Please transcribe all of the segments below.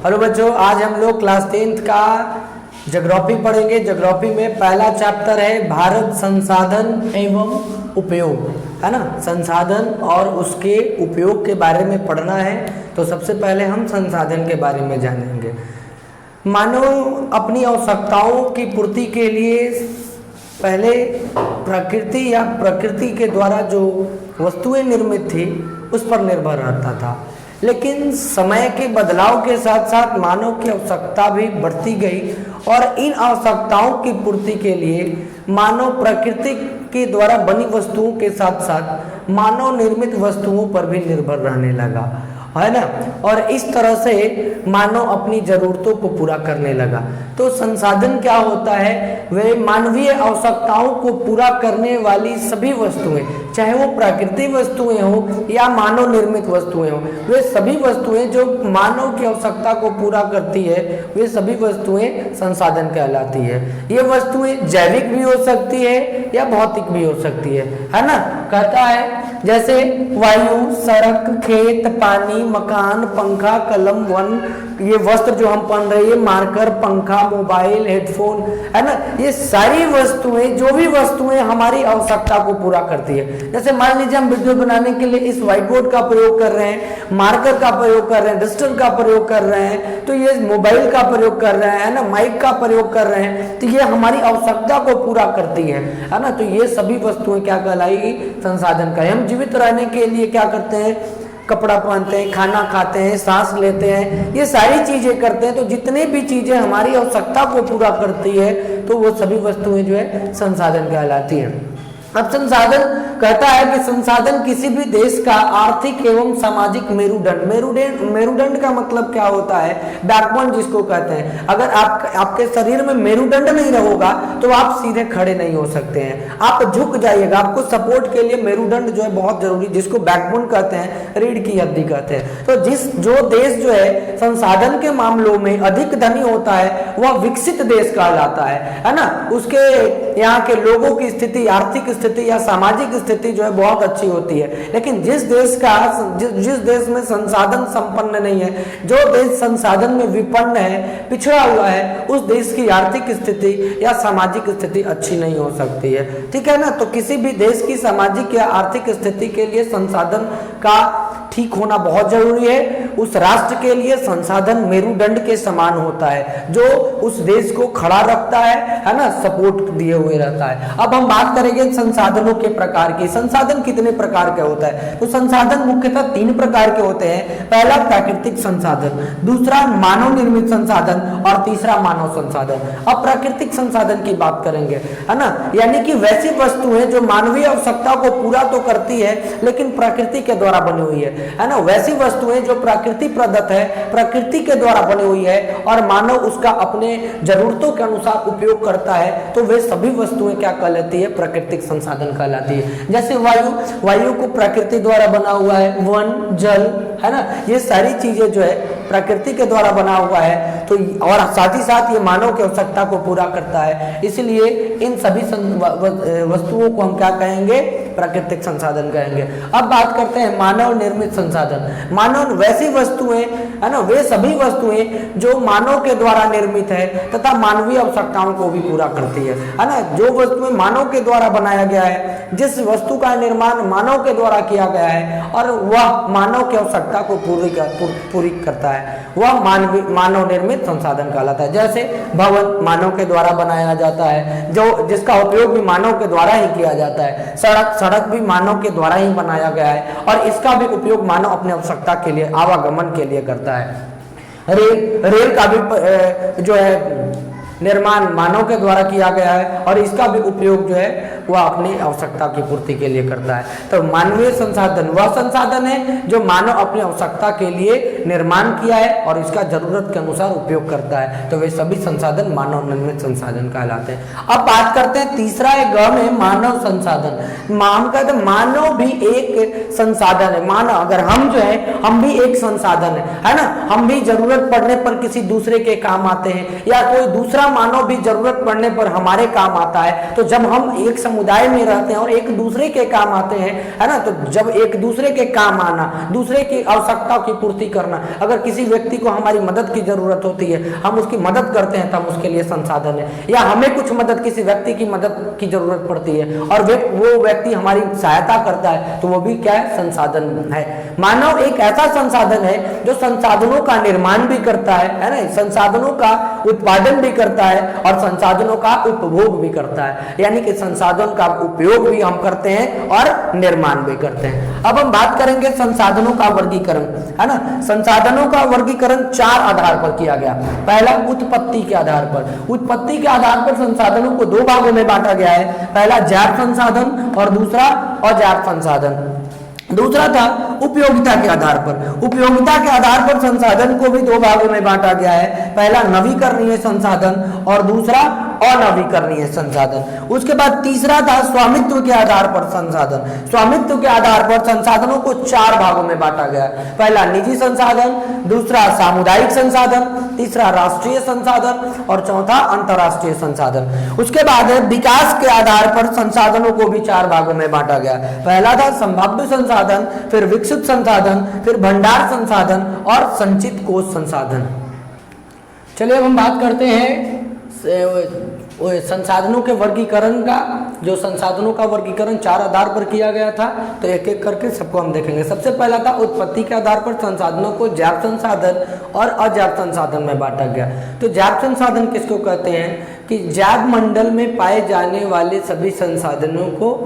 Hello बच्चों, आज हम लोग क्लास 10th का ज्योग्राफी पढ़ेंगे। ज्योग्राफी में पहला चैप्टर है भारत संसाधन एवं उपयोग, है ना। संसाधन और उसके उपयोग के बारे में पढ़ना है। तो सबसे पहले हम संसाधन के बारे में जानेंगे। मानव अपनी आवश्यकताओं की पूर्ति के लिए पहले प्रकृति या प्रकृति के द्वारा जो वस्तुएं निर्मित थी उस पर निर्भर रहता था, लेकिन समय के बदलाव के साथ साथ मानव की आवश्यकता भी बढ़ती गई और इन आवश्यकताओं की पूर्ति के लिए मानव प्रकृति के द्वारा बनी वस्तुओं के साथ साथ मानव निर्मित वस्तुओं पर भी निर्भर रहने लगा, है ना। और इस तरह से मानव अपनी जरूरतों को पूरा करने लगा। तो संसाधन क्या होता है? वे मानवीय आवश्यकताओं को पूरा करने वाली सभी वस्तुएं, चाहे वो प्राकृतिक वस्तुएं हो या मानव निर्मित वस्तुएं हो, वे सभी वस्तुएं जो मानव की आवश्यकता को पूरा करती है वे सभी वस्तुएं संसाधन कहलाती है। ये वस्तुएं जैविक भी हो सकती है या भौतिक भी हो सकती है ना। कहता है जैसे वायु, सड़क, खेत, पानी, मकान, पंखा, कलम, वन, ये वस्त्र जो हम पहन रहे हैं, मार्कर, पंखा, मोबाइल, हेडफोन, है ना। ये सारी वस्तुएं, जो भी वस्तुएं हमारी आवश्यकता को पूरा करती है। जैसे मान लीजिए हम वीडियो बनाने के लिए इस व्हाइट बोर्ड का प्रयोग कर रहे हैं, मार्कर का प्रयोग कर रहे हैं, डस्टर का प्रयोग कर रहे हैं, तो ये मोबाइल का प्रयोग कर रहे हैं ना, माइक का प्रयोग कर रहे हैं, तो ये हमारी आवश्यकता को पूरा करती है ना। तो ये सभी वस्तुएं क्या कहलाएगी? संसाधन का। हम जीवित रहने के लिए क्या करते हैं? कपड़ा पहनते हैं, खाना खाते हैं, सांस लेते हैं, ये सारी चीजें करते हैं। तो जितने भी चीजें हमारी आवश्यकता को पूरा करती है तो वो सभी वस्तुएं जो है संसाधन कहलाती हैं। अब संसाधन कहता है कि संसाधन किसी भी देश का आर्थिक एवं सामाजिक मेरुदंड। मेरुदंड का मतलब क्या होता है? बैकबोन जिसको कहते हैं। अगर आपके शरीर में मेरुदंड नहीं रहेगा तो आप सीधे खड़े नहीं हो सकते हैं, आप झुक जाइएगा। आपको सपोर्ट के लिए मेरुदंड जो है बहुत जरूरी, जिसको बैकबोन कहते हैं, रीढ़ की हड्डी कहते हैं। तो जो देश जो है संसाधन के मामलों में अधिक धनी होता है वह विकसित देश कहलाता है ना। उसके यहाँ के लोगों की स्थिति, आर्थिक स्थिति या सामाजिक स्थिति जो है बहुत अच्छी होती है। लेकिन जिस देश में संसाधन संपन्न नहीं है, जो देश संसाधन में विपन्न है, पिछड़ा हुआ है, उस देश की आर्थिक स्थिति या सामाजिक स्थिति अच्छी नहीं हो सकती है, ठीक है ना। तो किसी भी देश की सामाजिक या आर्थिक स्थिति के लिए संसाधन का ठीक होना बहुत जरूरी है। उस राष्ट्र के लिए संसाधन मेरुदंड के समान होता है जो उस देश को खड़ा रखता है ना, सपोर्ट दिए हुए रहता है। अब हम बात करेंगे संसाधनों के प्रकार की। संसाधन कितने प्रकार के होता है? तो संसाधन मुख्यतः 3 प्रकार के होते हैं। पहला प्राकृतिक संसाधन, दूसरा मानव निर्मित संसाधन और तीसरा मानव संसाधन। अब प्राकृतिक संसाधन की बात करेंगे, है ना, यानी कि वैसी वस्तुएं जो मानवीय आवश्यकता को पूरा तो करती है लेकिन प्रकृति के द्वारा बनी हुई है ना। वैसी वस्तुएं जो प्रकृति प्रदत्त है, प्रकृति के द्वारा बनी हुई है और मानव उसका अपने जरूरतों के अनुसार उपयोग करता है, तो वे सभी वस्तुएं क्या कहलाती है? प्राकृतिक संसाधन कहलाती है। जैसे वायु को प्रकृति द्वारा बना हुआ है, वन, जल, है ना, ये सारी चीजें जो है प्रकृति के द्वारा बना हुआ है। तो और साथ ही साथ ये मानव की आवश्यकता को पूरा करता है, इसलिए इन सभी वस्तुओं को हम क्या कहेंगे? प्राकृतिक संसाधन कहेंगे। अब बात करते हैं मानव निर्मित संसाधन। मानव वैसी वस्तुएं, है ना, वे सभी वस्तुएं जो मानव के द्वारा निर्मित है तथा मानवीय आवश्यकताओं को भी पूरा करती है ना। जो वस्तुएं मानव के द्वारा बनाया गया है, जिस वस्तु का निर्माण मानव के द्वारा किया गया है और वह मानव की आवश्यकता को पूरी करता है, वह मानव निर्मित संसाधन कहलाता है। जैसे भवन मानव के द्वारा बनाया जाता है, जो जिसका उपयोग भी मानव के द्वारा ही किया जाता है। सड़क भी मानव के द्वारा ही बनाया गया है और इसका भी उपयोग मानव अपनी आवश्यकता के लिए, आवागमन के लिए करता है। रेल का भी जो है निर्माण मानव के द्वारा किया गया है और इसका भी उपयोग जो है वह अपनी आवश्यकता की पूर्ति के लिए करता है। तो मानवीय संसाधन वह संसाधन है जो मानव अपनी आवश्यकता के लिए निर्माण किया है और इसका जरूरत के अनुसार उपयोग करता है। तो वे सभी संसाधन मानव निर्मित संसाधन कहलाते हैं। अब बात करते हैं तीसरा एक गण है मानव संसाधन। हम कहते हैं मानव भी एक संसाधन है। मानव, अगर हम जो है हम भी एक संसाधन है ना। हम भी जरूरत पड़ने पर किसी दूसरे के काम आते हैं या कोई दूसरा दूसरा मानव भी जरूरत पड़ने पर हमारे काम आता है। तो जब हम एक समुदाय में रहते हैं और एक दूसरे के काम आते हैं, है ना, तो जब एक दूसरे के काम आना, दूसरे की आवश्यकताओं की पूर्ति करना, अगर किसी व्यक्ति को हमारी मदद की जरूरत होती है, हम उसकी मदद करते हैं, तब उसके लिए संसाधन है। या हमें कुछ मदद, किसी व्यक्ति की मदद की जरूरत पड़ती है और वो व्यक्ति हमारी सहायता करता है, तो वो भी क्या है, संसाधन है। मानव एक ऐसा संसाधन है जो संसाधनों का निर्माण भी करता है ना, संसाधनों का उत्पादन भी करता है और संसाधनों का उपभोग भी करता है, यानी कि संसाधन का उपयोग भी हम करते हैं और निर्माण भी करते हैं। अब हम बात करेंगे संसाधनों का वर्गीकरण, है ना। संसाधनों का वर्गीकरण 4 आधार पर किया गया। पहला उत्पत्ति के आधार पर, उत्पत्ति के आधार पर संसाधनों को 2 भागों में बांटा गया है। पहला जैव संसाधन और दूसरा अजैव संसाधन। दूसरा था उपयोगिता के आधार पर, उपयोगिता के आधार पर संसाधन को भी 2 भागों में बांटा गया है। पहला नवीकरणीय संसाधन और दूसरा अनवीकरणीय संसाधन। उसके बाद तीसरा था स्वामित्व के आधार पर संसाधन। स्वामित्व के आधार पर संसाधनों को 4 भागों में बांटा गया है। पहला निजी संसाधन, दूसरा सामुदायिक संसाधन, तीसरा राष्ट्रीय संसाधन और चौथा अंतरराष्ट्रीय संसाधन। उसके बाद विकास के आधार पर संसाधनों को भी 4 भागों में बांटा गया। पहला था संभाव्य संसाधन, फिर विकसित संसाधन, फिर भंडार संसाधन और संचित कोष संसाधन। चलिए अब हम बात करते हैं संसाधनों के वर्गीकरण का। जो संसाधनों का वर्गीकरण 4 आधार पर किया गया था, तो एक एक करके सबको हम देखेंगे। सबसे पहला था उत्पत्ति के आधार पर संसाधनों को जैव संसाधन और अजैव संसाधन में बांटा गया। तो जैव संसाधन किसको कहते हैं कि जैव मंडल में पाए जाने वाले सभी संसाधनों को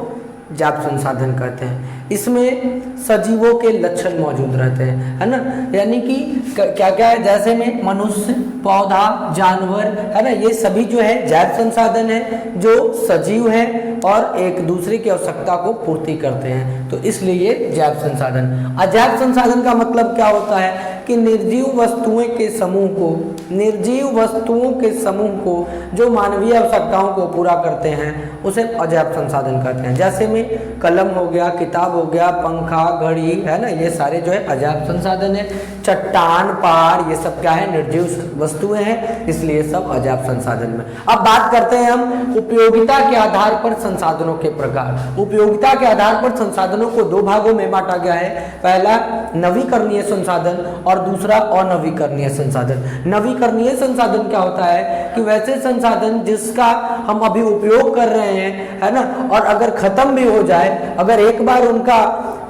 जैव संसाधन कहते हैं। इसमें सजीवों के लक्षण मौजूद रहते हैं, है ना, यानी कि क्या क्या है, जैसे में मनुष्य, पौधा, जानवर, है ना, ये सभी जो है जैव संसाधन है, जो सजीव है और एक दूसरे की आवश्यकता को पूर्ति करते हैं, तो इसलिए ये जैव संसाधन। अजैव संसाधन का मतलब क्या होता है कि निर्जीव वस्तुओं के समूह को, निर्जीव वस्तुओं के समूह को जो मानवीय आवश्यकताओं को पूरा करते हैं, उसे अजैव संसाधन कहते हैं। जैसे में कलम हो गया, किताब हो गया, पंखा, घड़ी, है ना, ये सारे जो है अजैव संसाधन है। चट्टान, पहाड़, ये सब क्या है, निर्जीव वस्तुएं हैं, इसलिए सब अजैव संसाधन में। अब बात करते हैं हम उपयोगिता के आधार पर संसाधनों के प्रकार। उपयोगिता के आधार पर संसाधनों को 2 भागों में बांटा गया है। पहला नवीकरणीय संसाधन और दूसरा अनवीकरणीय संसाधन। नवीकरणीय संसाधन क्या होता है कि वैसे संसाधन जिसका हम अभी उपयोग कर रहे हैं, है ना, और अगर खत्म भी हो जाए, अगर एक बार उनका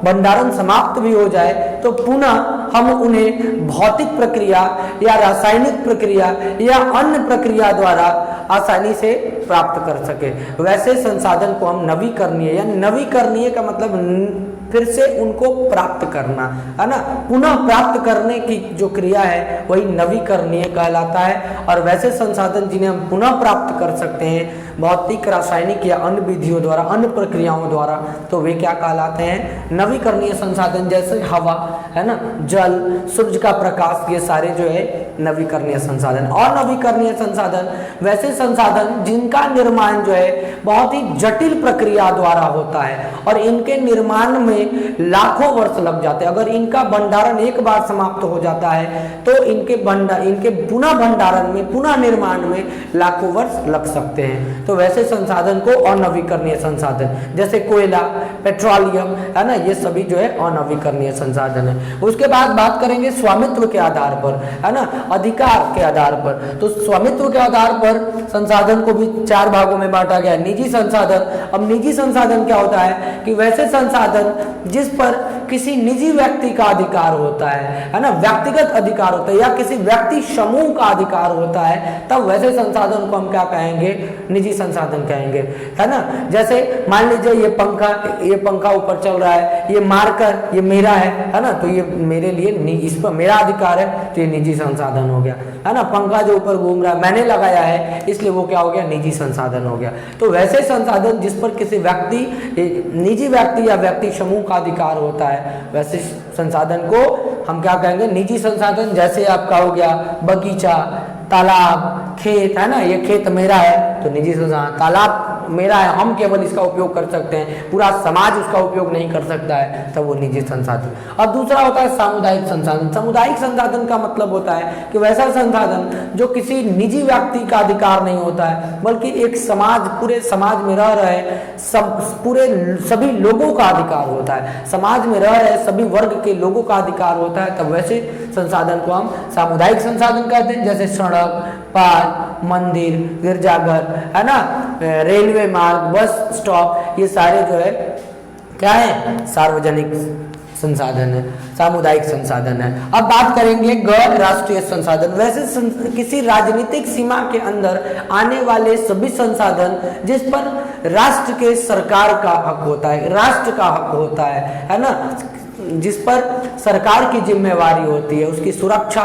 भंडारण समाप्त भी हो जाए, तो पुनः हम उन्हें भौतिक प्रक्रिया या रासायनिक प्रक्रिया या अन्य प्रक्रिया द्वारा आसानी से प्राप्त कर सके, वैसे संसाधन को हम नवीकरणीय, या नवीकरणीय का मतलब फिर से उनको प्राप्त करना, है ना, पुनः प्राप्त करने की जो क्रिया है वही नवीकरणीय कहलाता है। और वैसे संसाधन जिन्हें हम पुनः प्राप्त कर सकते हैं भौतिक, रासायनिक या अन्य विधियों द्वारा, अन्य प्रक्रियाओं द्वारा, तो वे क्या कहलाते हैं, नवीकरणीय संसाधन। जैसे हवा, है ना, जल, सूर्य का प्रकाश, ये सारे जो है नवीकरणीय संसाधन। और नवीकरणीय संसाधन वैसे संसाधन जिनका निर्माण जो है बहुत ही जटिल प्रक्रिया द्वारा होता है और इनके निर्माण में लाखों वर्ष लग जाते हैं। अगर इनका भंडारण एक बार समाप्त हो जाता है तो इनके पुनः भंडारण में, पुनः निर्माण में लाखों वर्ष लग सकते हैं। तो वैसे संसाधन को अनवीकरणीय संसाधन, जैसे कोयला, पेट्रोलियम, है ना, ये सभी जो है अनवीकरणीय संसाधन है। उसके बाद बात करेंगे स्वामित्व के आधार पर, है ना, अधिकार के आधार पर। तो स्वामित्व के आधार पर संसाधन को भी 4 भागों में बांटा गया। निजी संसाधन। अब निजी संसाधन क्या होता है कि वैसे संसाधन जिस पर किसी निजी व्यक्ति का अधिकार होता है ना, व्यक्तिगत अधिकार होता है या किसी व्यक्ति समूह का अधिकार होता है, तब वैसे संसाधन को हम क्या कहेंगे, निजी संसाधन कहेंगे, है ना। जैसे मान लीजिए ये पंखा ऊपर चल रहा है, ये मार्कर ये मेरा है ना, तो ये मेरे लिए, इस पर मेरा अधिकार है, तो ये निजी संसाधन हो गया, है ना। पंखा जो ऊपर घूम रहा है मैंने लगाया है, इसलिए वो क्या हो गया, निजी संसाधन हो गया। तो वैसे संसाधन जिस पर किसी व्यक्ति, निजी व्यक्ति या व्यक्ति समूह का अधिकार होता है, वैसे संसाधन को हम क्या कहेंगे, निजी संसाधन। जैसे आपका हो गया बगीचा, तालाब, खेत, है ना, ये खेत मेरा है तो निजी संसाधन। तालाब मेरा है, हम केवल इसका उपयोग कर सकते हैं, पूरा समाज उसका उपयोग नहीं कर सकता है, तब वो निजी संसाधन। अब दूसरा होता है सामुदायिक संसाधन। सामुदायिक संसाधन का मतलब होता है कि वैसा संसाधन जो किसी निजी व्यक्ति का अधिकार नहीं होता है, बल्कि एक समाज, पूरे समाज में रह रहे सभी लोगों का अधिकार होता है, समाज में रह रहे सभी वर्ग के लोगों का अधिकार होता है, तब वैसे संसाधन को हम सामुदायिक संसाधन कहते हैं। जैसे सड़क, पार्क, मंदिर, गिरजाघर, है ना, रेलवे मार्ग, बस स्टॉप, ये सारे जो है क्या है, सार्वजनिक संसाधन है, सामुदायिक संसाधन है। अब बात करेंगे गैर राष्ट्रीय संसाधन। वैसे किसी राजनीतिक सीमा के अंदर आने वाले सभी संसाधन जिस पर राष्ट्र के सरकार का हक होता है, राष्ट्र का हक होता है ना, जिस पर सरकार की जिम्मेवारी होती है, उसकी सुरक्षा,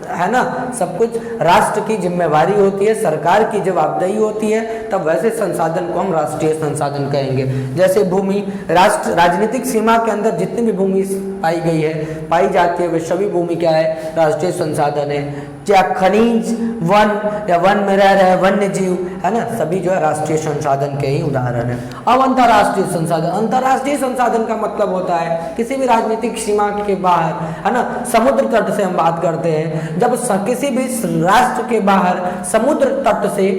है ना, सब कुछ राष्ट्र की जिम्मेवारी होती है, सरकार की जवाबदेही होती है, तब वैसे संसाधन को हम राष्ट्रीय संसाधन कहेंगे। जैसे भूमि, राष्ट्र राजनीतिक सीमा के अंदर जितनी भी भूमि पाई जाती है, वे सभी भूमि क्या है, राष्ट्रीय संसाधन है। चाहे खनिज, वन या वन में रह रहे वन्य जीव, है ना, सभी जो है राष्ट्रीय संसाधन के ही उदाहरण है। अब अंतर्राष्ट्रीय संसाधन। अंतर्राष्ट्रीय संसाधन का मतलब होता है किसी भी राजनीतिक सीमा के बाहर, है ना, समुद्र तट से हम बात करते हैं, जब किसी भी राष्ट्र के बाहर समुद्र तट से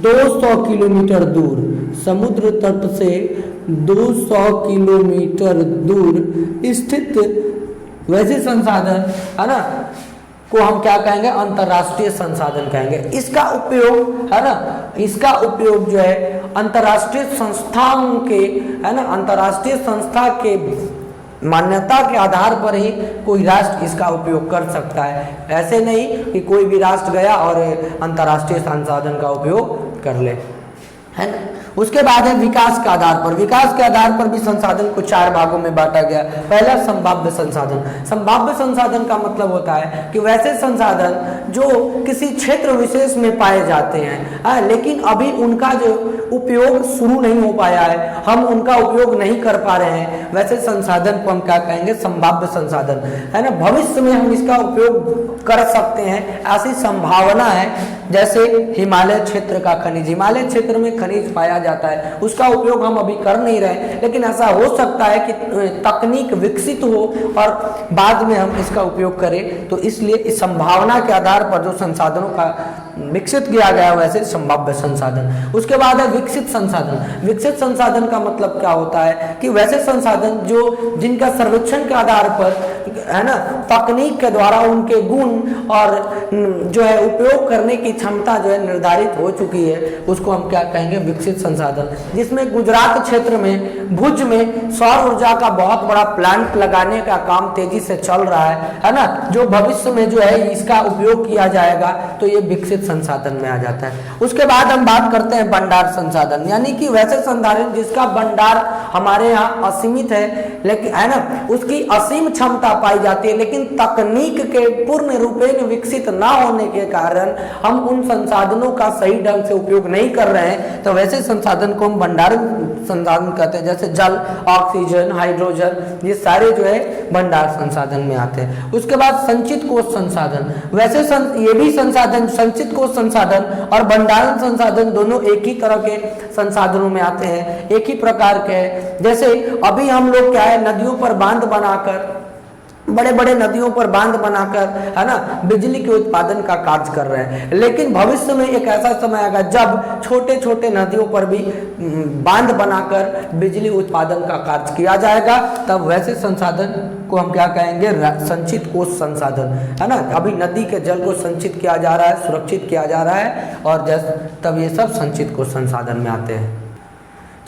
200 किलोमीटर दूर, समुद्र तट से 200 किलोमीटर दूर स्थित वैसे संसाधन, है ना, को हम क्या कहेंगे, अंतर्राष्ट्रीय संसाधन कहेंगे। इसका उपयोग, है ना, इसका उपयोग जो है अंतर्राष्ट्रीय संस्थाओं के, है ना, अंतर्राष्ट्रीय संस्था के मान्यता के आधार पर ही कोई राष्ट्र इसका उपयोग कर सकता है। ऐसे नहीं कि कोई भी राष्ट्र गया और अंतर्राष्ट्रीय संसाधन का उपयोग कर ले, है ना। उसके बाद है विकास के आधार पर। विकास के आधार पर भी संसाधन को 4 भागों में बांटा गया। पहला संभाव्य संसाधन। संभाव्य संसाधन का मतलब होता है कि वैसे संसाधन जो किसी क्षेत्र विशेष में पाए जाते हैं, लेकिन अभी उनका जो उपयोग शुरू नहीं हो पाया है, हम उनका उपयोग नहीं कर पा रहे हैं, वैसे संसाधन को हम क्या कहेंगे, संभाव्य संसाधन, है ना। भविष्य में हम इसका उपयोग कर सकते हैं, ऐसी संभावना है। जैसे हिमालय क्षेत्र का खनिज, हिमालय क्षेत्र में खनिज पाया जाता है, उसका उपयोग हम अभी कर नहीं रहे, लेकिन ऐसा हो सकता है कि तकनीक विकसित हो और बाद में हम इसका उपयोग करें। तो इसलिए इस संभावना के आधार पर जो संसाधनों का विकसित किया गया वैसे संभाव्य संसाधन। उसके बाद है विकसित संसाधन। विकसित संसाधन का मतलब क्या होता है कि वैसे संसाधन जो जिनका सर्वेक्षण के आधार पर, है ना, तकनीक के द्वारा उनके गुण और जो है उपयोग करने की क्षमता जो है निर्धारित हो चुकी है, उसको हम क्या कहेंगे, विकसित संसाधन। जिसमें गुजरात क्षेत्र में भुज में सौर ऊर्जा का बहुत बड़ा प्लांट लगाने का काम तेजी से चल रहा है ना, जो भविष्य में जो है इसका उपयोग किया जाएगा, तो ये विकसित संसाधन में आ जाता है। उसके बाद हम बात करते हैं भंडार संसाधन, यानी कि वैसे संसाधन जिसका भंडार हमारे यहाँ असीमित है, लेकिन, है ना, उसकी असीम क्षमता पाई जाती है, लेकिन तकनीक के पूर्ण रूपेण विकसित ना होने के कारण हम उन संसाधनों का सही ढंग से उपयोग नहीं कर रहे हैं, तो वैसे संसाधन को हम भंडार संसाधन कहते हैं। जैसे जल, ऑक्सीजन, हाइड्रोजन, ये सारे जो है भंडार संसाधन में आते हैं। उसके बाद संचित कोष संसाधन। वैसे ये भी संसाधन, संचित कोष संसाधन और भंडारण संसाधन दोनों एक ही तरह के संसाधनों में आते हैं, एक ही प्रकार के हैं। जैसे अभी हम लोग क्या है, नदियों पर बांध बनाकर, बड़े बड़े नदियों पर बांध बनाकर, है ना, बिजली के उत्पादन का कार्य कर रहे हैं, लेकिन भविष्य में एक ऐसा समय आएगा जब छोटे छोटे नदियों पर भी बांध बनाकर बिजली उत्पादन का कार्य किया जाएगा, तब वैसे संसाधन को हम क्या कहेंगे, संचित कोष संसाधन, है ना। अभी नदी के जल को संचित किया जा रहा है, सुरक्षित किया जा रहा है, और तब ये सब संचित कोष संसाधन में आते हैं।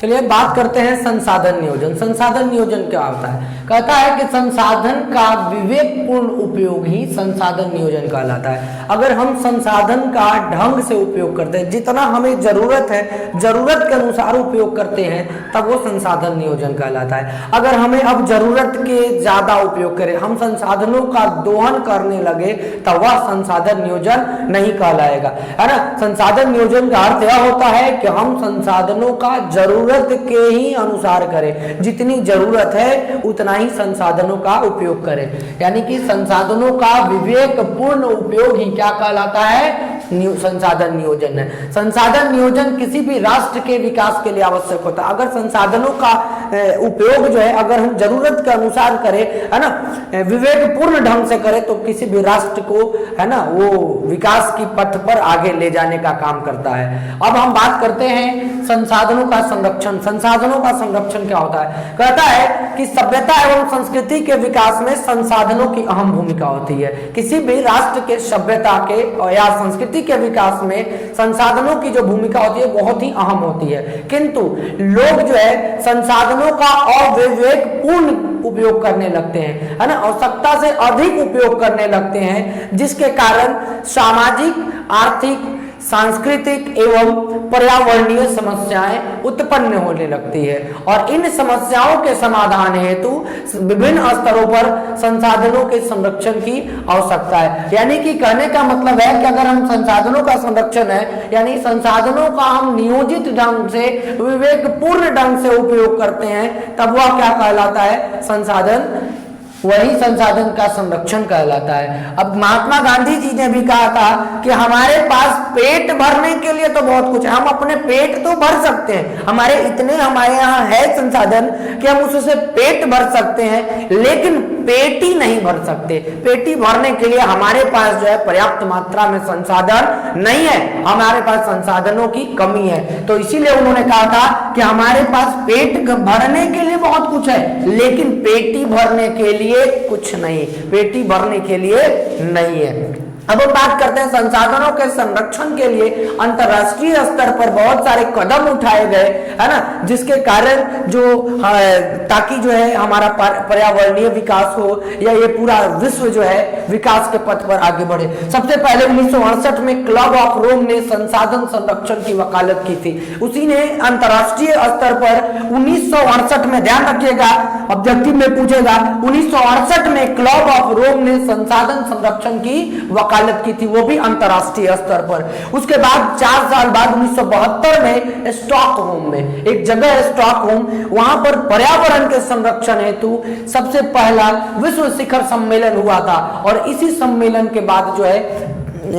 चलिए बात करते हैं संसाधन नियोजन। संसाधन नियोजन क्या होता है? कहता है कि संसाधन का विवेकपूर्ण उपयोग ही संसाधन नियोजन कहलाता है। अगर हम संसाधन का ढंग से उपयोग करते हैं, जितना हमें जरूरत है, जरूरत के अनुसार उपयोग करते हैं, तब वो संसाधन नियोजन कहलाता है। अगर हमें अब जरूरत के ज्यादा उपयोग करें, हम संसाधनों का दोहन करने लगे, तब वह संसाधन नियोजन नहीं कहलाएगा, है ना। संसाधन नियोजन का अर्थ यह होता है कि हम संसाधनों का जरूरत के ही अनुसार करें, जितनी जरूरत है उतना ही संसाधनों का उपयोग करें, यानी कि संसाधनों का विवेकपूर्ण उपयोग ही क्या कहलाता है, संसाधन नियोजन है। संसाधन नियोजन किसी भी राष्ट्र के विकास के लिए आवश्यक होता है। अगर संसाधनों का उपयोग जो है अगर हम जरूरत के अनुसार करें, है ना, विवेकपूर्ण ढंग से करें, तो किसी भी राष्ट्र को, है ना, वो विकास की पथ पर आगे ले जाने का काम करता है। अब हम बात करते हैं संसाधनों का संरक्षण। संसाधनों का संरक्षण क्या होता है? कहता है कि सभ्यता एवं संस्कृति के विकास में संसाधनों की अहम भूमिका होती है। किसी भी राष्ट्र के सभ्यता के या संस्कृति के विकास में संसाधनों की जो भूमिका होती है बहुत ही अहम होती है, किंतु लोग जो है संसाधनों का अविवेकपूर्ण उपयोग करने लगते हैं, है ना, आवश्यकता से अधिक उपयोग करने लगते हैं, जिसके कारण सामाजिक, आर्थिक, सांस्कृतिक एवं पर्यावरणीय समस्याएं उत्पन्न होने लगती है। और इन समस्याओं के समाधान हेतु विभिन्न स्तरों पर संसाधनों के संरक्षण की आवश्यकता है। यानी कि कहने का मतलब है कि अगर हम संसाधनों का संरक्षण है, यानी संसाधनों का हम नियोजित ढंग से, विवेकपूर्ण ढंग से उपयोग करते हैं, तब वह क्या कहलाता है? संसाधन, वही संसाधन का संरक्षण कहलाता है। अब महात्मा गांधी जी ने भी कहा था कि हमारे पास पेट भरने के लिए तो बहुत कुछ है, हम अपने पेट तो भर सकते हैं, हमारे इतने हमारे यहाँ है संसाधन कि हम उससे पेट भर सकते हैं, लेकिन पेटी नहीं भर सकते। पेटी भरने के लिए हमारे पास जो है पर्याप्त मात्रा में संसाधन नहीं है, हमारे पास संसाधनों की कमी है। तो इसीलिए उन्होंने कहा था कि हमारे पास पेट भरने के लिए बहुत कुछ है, लेकिन पेटी भरने के लिए कुछ नहीं, पेटी भरने के लिए नहीं है। अब हम बात करते हैं संसाधनों के संरक्षण के लिए अंतरराष्ट्रीय स्तर पर बहुत सारे कदम उठाए गए, है ना, जिसके कारण जो ताकि जो है हमारा पर्यावरणीय विकास हो या ये पूरा विश्व जो है विकास के पथ पर आगे बढ़े। सबसे पहले 1968 में क्लब ऑफ रोम ने संसाधन संरक्षण की वकालत की थी। उसी ने अंतरराष्ट्रीय स्तर पर 1968 में, ध्यान रखिएगा ऑब्जेक्टिव में पूछेगा, 1968 में क्लब ऑफ रोम ने संसाधन संरक्षण की वकालत की थी, वो भी अंतरराष्ट्रीय स्तर पर। उसके बाद 4 साल बाद 1972 में स्टॉकहोम में एक जगह है स्टॉकहोम, वहां पर पर्यावरण के संरक्षण हेतु सबसे पहला विश्व शिखर सम्मेलन हुआ था। और इसी सम्मेलन के बाद जो है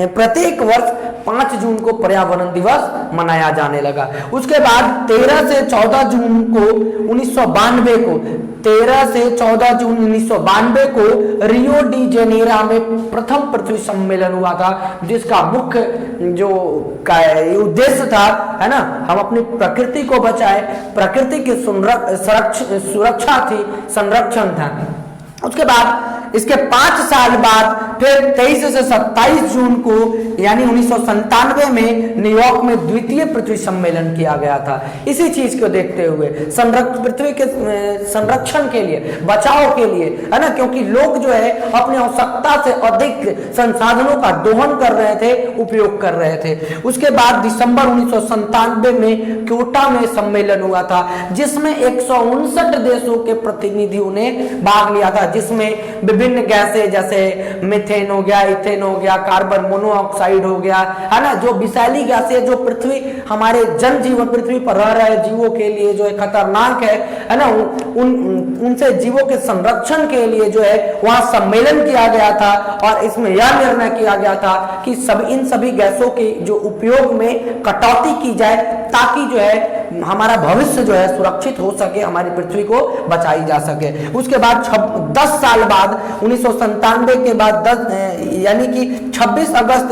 प्रत्येक वर्ष 5 जून को पर्यावरण दिवस मनाया जाने लगा। उसके बाद 13 से 14 जून को 1992 को 13 से 14 जून 1992 को रियो डी जेनेरो में प्रथम पृथ्वी सम्मेलन हुआ था, जिसका मुख्य जो उद्देश्य था, है ना, हम अपनी प्रकृति को बचाए, प्रकृति की सुरक्षा थी, संरक्षण था। उसके बाद इसके 5 साल बाद फिर 23 से 27 जून को यानी 1997 में न्यूयॉर्क में द्वितीय पृथ्वी सम्मेलन किया गया था। इसी चीज को देखते हुए पृथ्वी के संरक्षण के लिए, बचाव के लिए, है ना, क्योंकि लोग जो है अपनी आवश्यकता से अधिक संसाधनों का दोहन कर रहे थे, उपयोग कर रहे थे। उसके बाद दिसंबर 1997 में क्योटो में सम्मेलन हुआ था, जिसमें 159 देशों के प्रतिनिधियों ने भाग लिया था, जिसमें विभिन्न गैसें जैसे मीथेन हो गया, इथेन हो गया, कार्बन मोनोऑक्साइड हो गया, है ना, जो विषैली गैसें जो पृथ्वी हमारे जनजीवन पृथ्वी पर रह रहे जीवों के लिए जो है खतरनाक है ना, उनसे जीवों के संरक्षण के लिए जो है वहां सम्मेलन किया गया था। और इसमें यह निर्णय किया गया था कि इन सभी गैसों के जो उपयोग में कटौती की जाए, ताकि जो है हमारा भविष्य जो है सुरक्षित हो सके, हमारी पृथ्वी को बचाई जा सके। उसके बाद 10 साल बाद 1997 के बाद यानी कि 26 अगस्त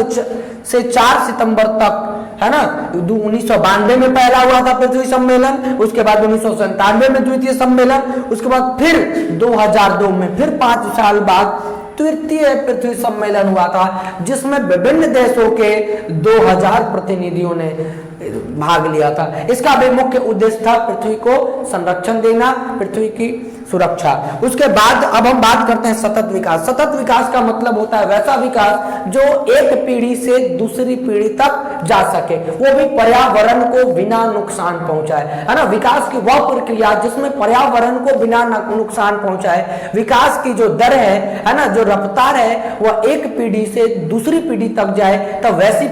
से 4 सितंबर तक, है ना, 1992 में पहला हुआ था पृथ्वी सम्मेलन, उसके बाद 1997 में द्वितीय सम्मेलन, उसके बाद फिर 2002 में फिर 5 साल बाद तृतीय पृथ्वी सम्मेलन हुआ था, जिसमें विभिन्न देशों के 2000 प्रतिनिधियों ने भाग लिया था। इसका भी मुख्य उद्देश्य था पृथ्वी को संरक्षण देना, पृथ्वी की सुरक्षा। उसके बाद अब हम बात करते हैं सतत विकास। सतत विकास का मतलब होता है वैसा विकास जो एक पीढ़ी से दूसरी पीढ़ी तक जा सके, वो भी पर्यावरण को बिना नुकसान पहुंचाए, है ना। विकास की वह प्रक्रिया जिसमें पर्यावरण को बिना नुकसान पहुंचाए, विकास की जो दर है ना, जो रफ्तार है, वह एक पीढ़ी से दूसरी पीढ़ी तक जाए, तब वैसी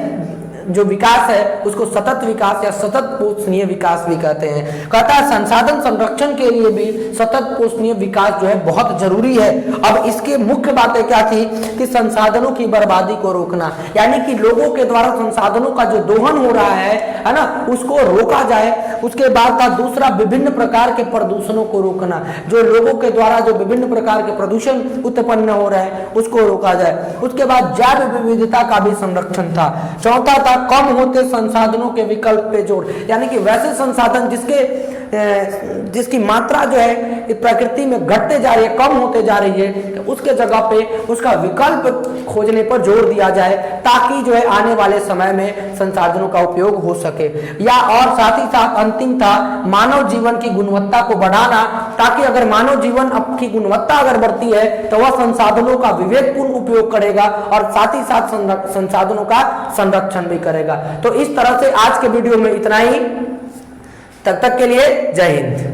जो विकास है उसको सतत विकास या सतत पोषणीय विकास भी कहते हैं। कहता है संसाधन संरक्षण के लिए भी सतत पोषणीय विकास जो है बहुत जरूरी है। अब इसके मुख्य बातें क्या थी कि संसाधनों की बर्बादी को रोकना, यानी कि लोगों के द्वारा संसाधनों का जो दोहन हो रहा है ना, उसको रोका जाए। उसके बाद था दूसरा, विभिन्न प्रकार के प्रदूषणों को रोकना, जो लोगों के द्वारा जो विभिन्न प्रकार के प्रदूषण उत्पन्न हो रहे हैं उसको रोका जाए। उसके बाद जैव विविधता का भी संरक्षण था। चौथा था कम होते संसाधनों के विकल्प पे जोर, यानी कि वैसे संसाधन जिसकी मात्रा जो है प्रकृति में घटते जा रही है, कम होते जा रही है, तो उसके जगह पे उसका विकल्प खोजने पर जोर दिया जाए ताकि जो है आने वाले समय में संसाधनों का उपयोग हो सके। या और साथ ही साथ अंतिम था मानव जीवन की गुणवत्ता को बढ़ाना, ताकि अगर मानव जीवन की गुणवत्ता अगर बढ़ती है तो वह संसाधनों का विवेकपूर्ण उपयोग करेगा और साथ ही साथ संसाधनों का संरक्षण भी करेगा। तो इस तरह से आज के वीडियो में इतना ही। तब तक के लिए जय हिंद।